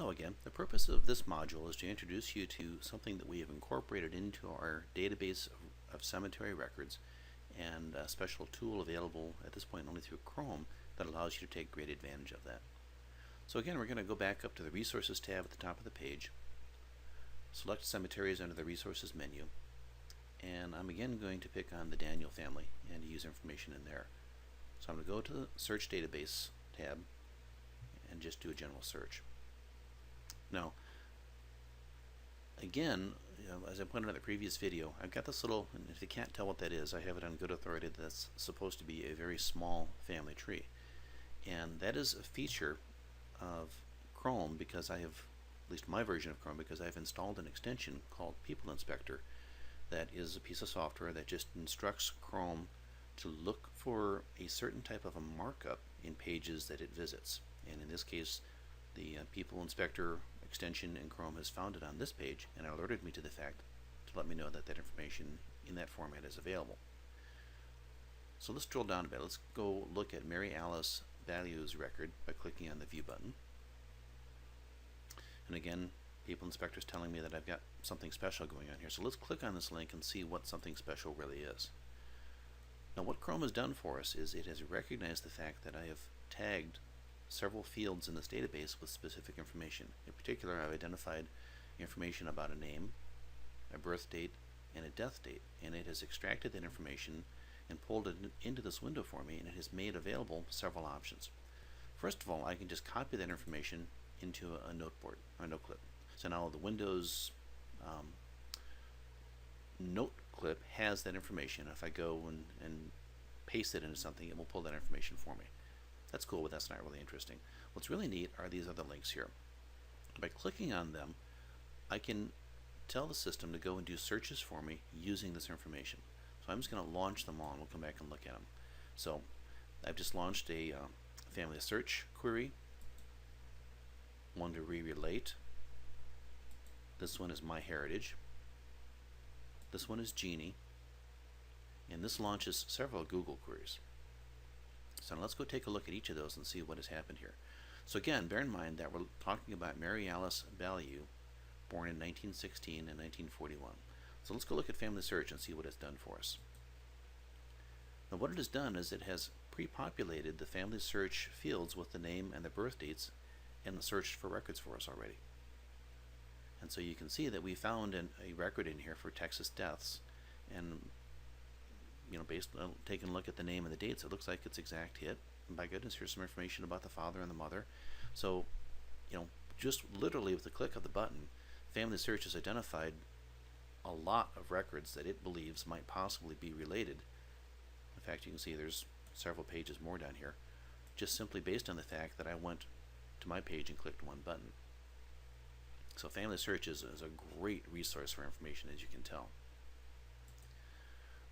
Hello again. The purpose of this module is to introduce you to something that we have incorporated into our database of cemetery records, and a special tool available at this point only through Chrome that allows you to take great advantage of that. So again, we're going to go back up to the Resources tab at the top of the page, select Cemeteries under the Resources menu, and I'm again going to pick on the Daniel family and use information in there. So I'm going to go to the Search Database tab and just do a general search. Now, again, as I pointed out in the previous video, I've got this little, and if you can't tell what that is, I have it on good authority that that's supposed to be a very small family tree. And that is a feature of Chrome because I have, at least my version of Chrome, because I've installed an extension called People Inspector that is a piece of software that just instructs Chrome to look for a certain type of a markup in pages that it visits. And in this case, the People Inspector extension in Chrome has found it on this page and alerted me to the fact to let me know that that information in that format is available. So let's drill down a bit. Let's go look at Mary Alice Values record by clicking on the View button. And again, People Inspector is telling me that I've got something special going on here. So let's click on this link and see what something special really is. Now what Chrome has done for us is it has recognized the fact that I have tagged several fields in this database with specific information. In particular, I've identified information about a name, a birth date, and a death date, and it has extracted that information and pulled it into this window for me, and it has made available several options. First of all, I can just copy that information into a noteboard, or a note clip. So now the Windows note clip has that information. If I go and paste it into something, it will pull that information for me. That's cool, but that's not really interesting. What's really neat are these other links here. By clicking on them, I can tell the system to go and do searches for me using this information. So I'm just going to launch them all, and we'll come back and look at them. So I've just launched a Familysearch query, one to WeRelate. This one is MyHeritage. This one is Geni. And this launches several Google queries. So now let's go take a look at each of those and see what has happened here. So again, bear in mind that we're talking about Mary Alice Value, born in 1916 and 1941. So let's go look at Familysearch and see what it's done for us. Now what it has done is it has pre-populated the Familysearch fields with the name and the birth dates and searched for records for us already. And so you can see that we found a record in here for Texas deaths, and based on taking a look at the name and the dates, it looks like it's exact hit. And by goodness, here's some information about the father and the mother. So, just literally with the click of the button, Familysearch has identified a lot of records that it believes might possibly be related. In fact, you can see there's several pages more down here, just simply based on the fact that I went to my page and clicked one button. So Familysearch is a great resource for information, as you can tell.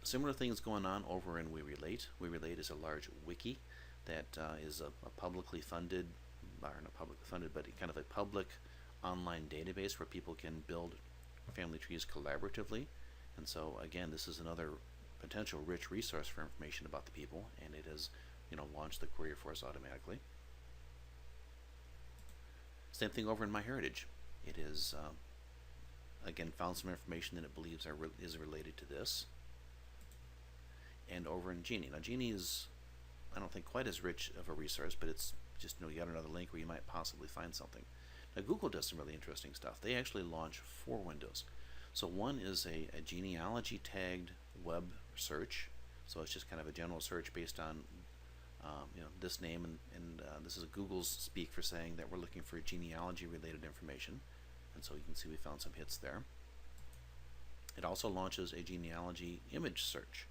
Similar things going on over in WeRelate. WeRelate is a large wiki that is a publicly funded, or not publicly funded, but kind of a public online database where people can build family trees collaboratively. And so again, this is another potential rich resource for information about the people, and it has launched the query for us automatically. Same thing over in MyHeritage. It is again found some information that it believes is related to this. And over in Geni. Now Geni is, I don't think, quite as rich of a resource, but it's just yet another link where you might possibly find something. Now Google does some really interesting stuff. They actually launch 4 windows. So one is a genealogy tagged web search. So it's just kind of a general search based on this name, and this is Google's speak for saying that we're looking for genealogy related information. And so you can see we found some hits there. It also launches a genealogy image search.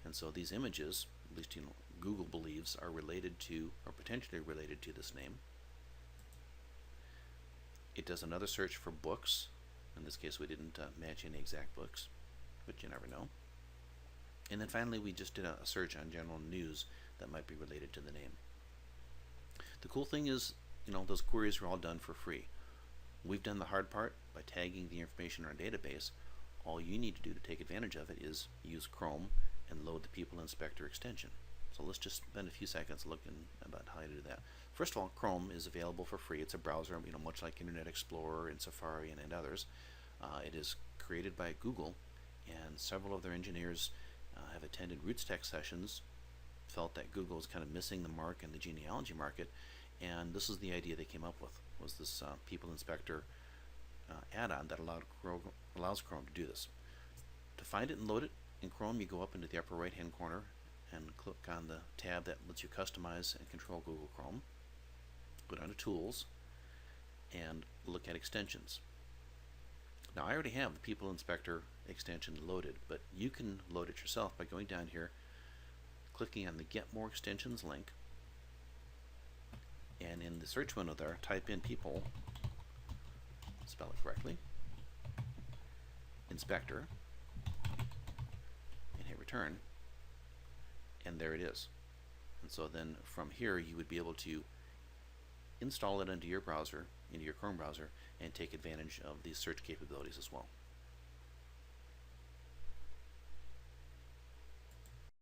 And so these images, at least Google believes, are related to, or potentially related to, this name. It does another search for books. In this case, we didn't match any exact books, but you never know. And then finally, we just did a search on general news that might be related to the name. The cool thing is, those queries are all done for free. We've done the hard part by tagging the information in our database. All you need to do to take advantage of it is use Chrome and load the People Inspector extension. So let's just spend a few seconds looking about how to do that. First of all, Chrome is available for free. It's a browser, much like Internet Explorer and Safari and others. It is created by Google, and several of their engineers have attended Roots Tech sessions, felt that Google was kind of missing the mark in the genealogy market, and this is the idea they came up with, was this People Inspector add-on that allows Chrome to do this. To find it and load it in Chrome, you go up into the upper right-hand corner and click on the tab that lets you customize and control Google Chrome. Go down to Tools and look at Extensions. Now, I already have the People Inspector extension loaded, but you can load it yourself by going down here, clicking on the Get More Extensions link, and in the search window there, type in People, spell it correctly, Inspector, and hit Return, and there it is. And so then from here you would be able to install it into your browser, into your Chrome browser, and take advantage of these search capabilities as well.